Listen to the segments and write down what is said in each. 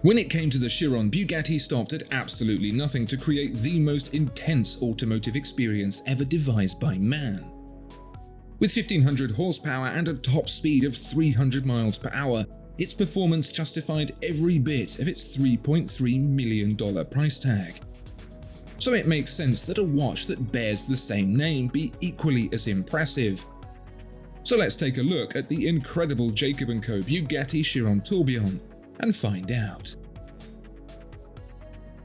When it came to the Chiron, Bugatti stopped at absolutely nothing to create the most intense automotive experience ever devised by man. With 1500 horsepower and a top speed of 300 miles per hour, its performance justified every bit of its $3.3 million price tag. So it makes sense that a watch that bears the same name be equally as impressive. So let's take a look at the incredible Jacob & Co. Bugatti Chiron Tourbillon and find out.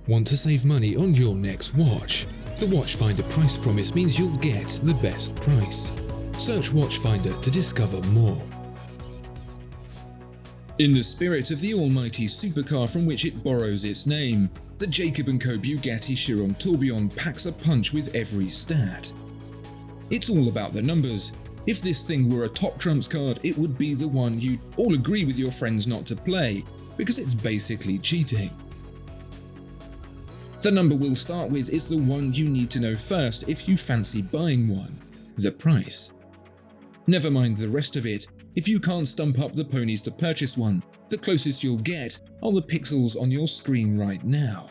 Want to save money on your next watch? The Watchfinder price promise means you'll get the best price. Search Watchfinder to discover more. In the spirit of the almighty supercar from which it borrows its name, the Jacob & Co. Bugatti Chiron Tourbillon packs a punch with every stat. It's all about the numbers. If this thing were a top trumps card, it would be the one you'd all agree with your friends not to play, because it's basically cheating. The number we'll start with is the one you need to know first if you fancy buying one: the price. Never mind the rest of it. If you can't stump up the ponies to purchase one, the closest you'll get are the pixels on your screen right now.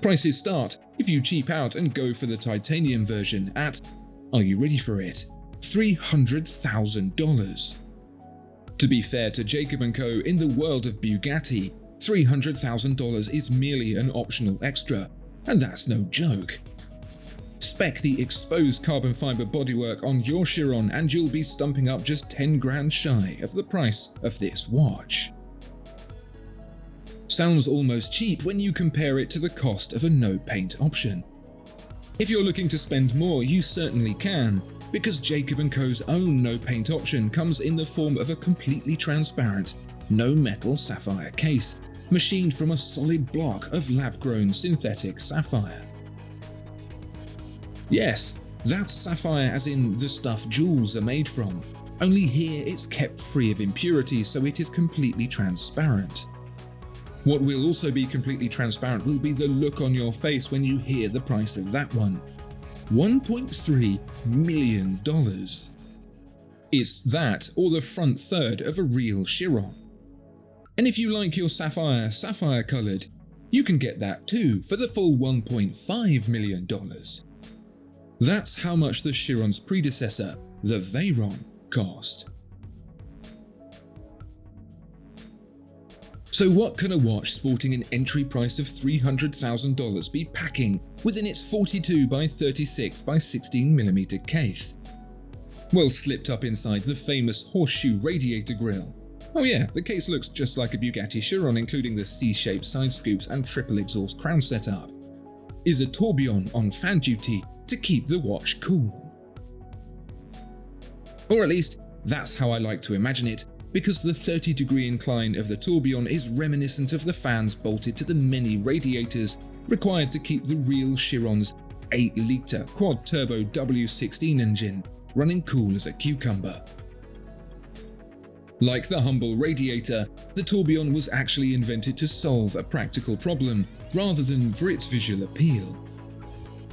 Prices start, if you cheap out and go for the titanium version, at, are you ready for it, $300,000. To be fair to Jacob & Co., in the world of Bugatti, $300,000 is merely an optional extra, and that's no joke. Spec the exposed carbon fiber bodywork on your Chiron and you'll be stumping up just 10 grand shy of the price of this watch. Sounds almost cheap when you compare it to the cost of a no paint option. If you're looking to spend more, you certainly can, because Jacob & Co.'s own no paint option comes in the form of a completely transparent, no metal sapphire case, machined from a solid block of lab-grown synthetic sapphire. Yes, that's sapphire as in the stuff jewels are made from, only here it's kept free of impurities so it is completely transparent. What will also be completely transparent will be the look on your face when you hear the price of that one. $1.3 million. It's that or the front third of a real Chiron. And if you like your sapphire coloured, you can get that too for the full $1.5 million. That's how much the Chiron's predecessor, the Veyron, cost. So what can a watch sporting an entry price of $300,000 be packing within its 42 by 36 by 16mm case? Well, slipped up inside the famous horseshoe radiator grille. Oh yeah, the case looks just like a Bugatti Chiron, including the C-shaped side scoops and triple exhaust crown setup. Is a tourbillon on fan duty to keep the watch cool? Or at least, that's how I like to imagine it, because the 30-degree incline of the tourbillon is reminiscent of the fans bolted to the many radiators required to keep the real Chiron's 8-litre quad-turbo W16 engine running cool as a cucumber. Like the humble radiator, the tourbillon was actually invented to solve a practical problem rather than for its visual appeal.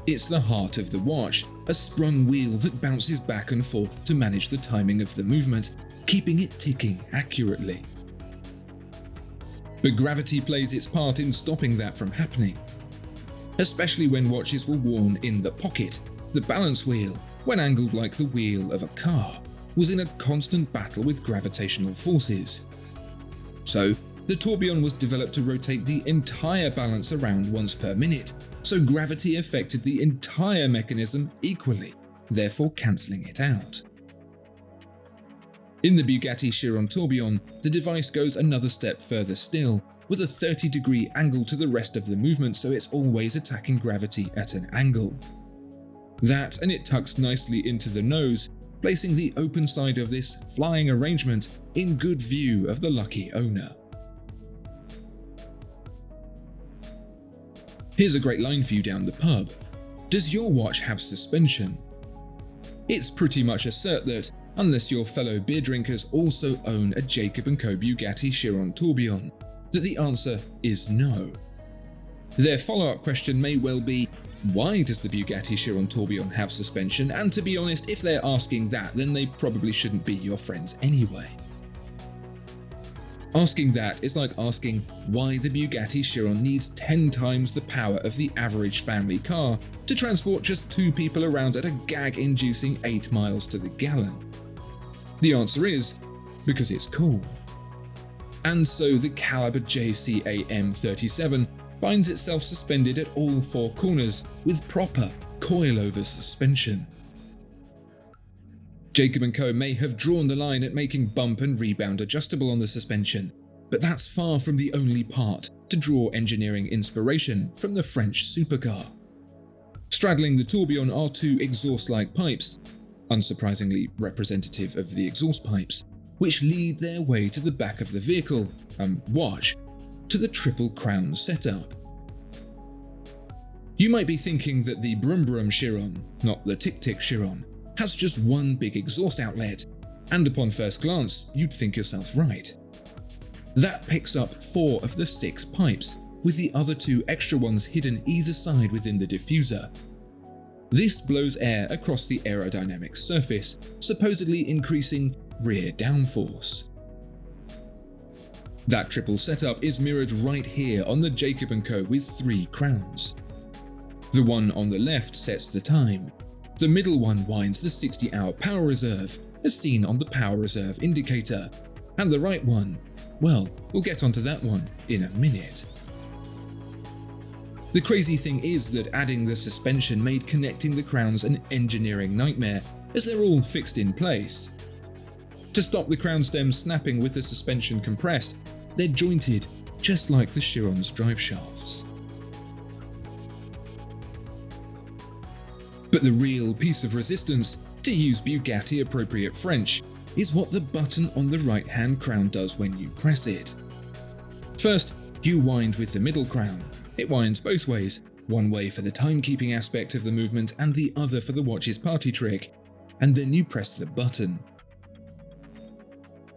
It's the heart of the watch, a sprung wheel that bounces back and forth to manage the timing of the movement, keeping it ticking accurately. But gravity plays its part in stopping that from happening. Especially when watches were worn in the pocket, the balance wheel, when angled like the wheel of a car, was in a constant battle with gravitational forces. So, the tourbillon was developed to rotate the entire balance around once per minute, so gravity affected the entire mechanism equally, therefore cancelling it out. In the Bugatti Chiron Tourbillon, the device goes another step further still, with a 30-degree angle to the rest of the movement so it's always attacking gravity at an angle. That, and it tucks nicely into the nose, placing the open side of this flying arrangement in good view of the lucky owner. Here's a great line for you down the pub. Does your watch have suspension? It's pretty much a cert that, unless your fellow beer drinkers also own a Jacob & Co. Bugatti Chiron Tourbillon, that the answer is no. Their follow-up question may well be, why does the Bugatti Chiron Tourbillon have suspension? And to be honest, if they're asking that, then they probably shouldn't be your friends anyway. Asking that is like asking why the Bugatti Chiron needs 10 times the power of the average family car to transport just 2 people around at a gag-inducing 8 miles to the gallon. The answer is because it's cool. And so the Caliber JCA M37 finds itself suspended at all 4 corners with proper coilover suspension. Jacob & Co. may have drawn the line at making bump and rebound adjustable on the suspension, but that's far from the only part to draw engineering inspiration from the French supercar. Straddling the tourbillon are 2 exhaust-like pipes, unsurprisingly representative of the exhaust pipes, which lead their way to the back of the vehicle, watch, to the triple crown setup. You might be thinking that the Brum Brum Chiron, not the Tic Tic Chiron, has just one big exhaust outlet, and upon first glance, you'd think yourself right. That picks up 4 of the 6 pipes, with the other 2 extra ones hidden either side within the diffuser. This blows air across the aerodynamic surface, supposedly increasing rear downforce. That triple setup is mirrored right here on the Jacob & Co. with 3 crowns. The one on the left sets the time. The middle one winds the 60-hour power reserve, as seen on the power reserve indicator, and the right one, well, we'll get onto that one in a minute. The crazy thing is that adding the suspension made connecting the crowns an engineering nightmare, as they're all fixed in place. To stop the crown stems snapping with the suspension compressed, they're jointed, just like the Chiron's drive shafts. But the real piece of resistance, to use Bugatti appropriate French, is what the button on the right-hand crown does when you press it. First, you wind with the middle crown. It winds both ways, one way for the timekeeping aspect of the movement and the other for the watch's party trick, and then you press the button.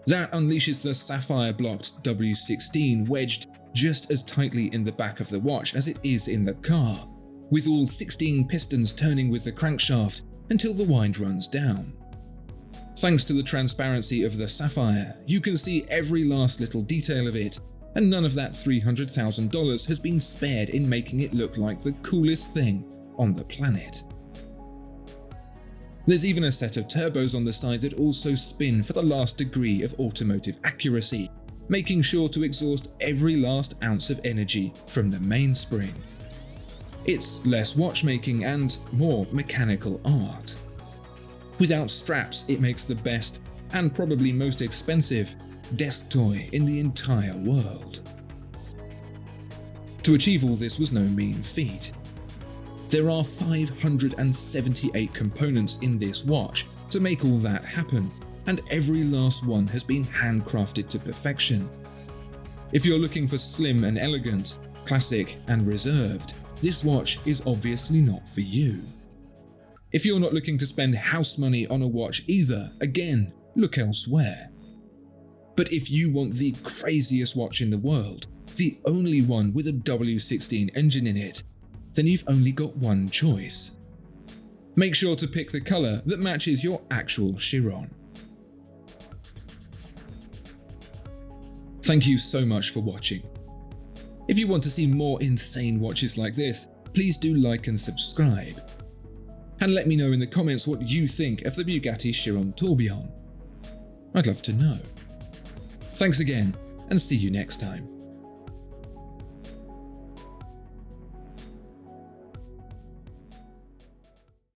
That unleashes the sapphire-blocked W16 wedged just as tightly in the back of the watch as it is in the car, with all 16 pistons turning with the crankshaft until the wind runs down. Thanks to the transparency of the sapphire, you can see every last little detail of it, and none of that $300,000 has been spared in making it look like the coolest thing on the planet. There's even a set of turbos on the side that also spin for the last degree of automotive accuracy, making sure to exhaust every last ounce of energy from the mainspring. It's less watchmaking and more mechanical art. Without straps, it makes the best, and probably most expensive, desk toy in the entire world. To achieve all this was no mean feat. There are 578 components in this watch to make all that happen, and every last one has been handcrafted to perfection. If you're looking for slim and elegant, classic and reserved, this watch is obviously not for you. If you're not looking to spend house money on a watch either, again, look elsewhere. But if you want the craziest watch in the world, the only one with a W16 engine in it, then you've only got one choice. Make sure to pick the color that matches your actual Chiron. Thank you so much for watching. If you want to see more insane watches like this, please do like and subscribe. And let me know in the comments what you think of the Bugatti Chiron Tourbillon. I'd love to know. Thanks again, and see you next time.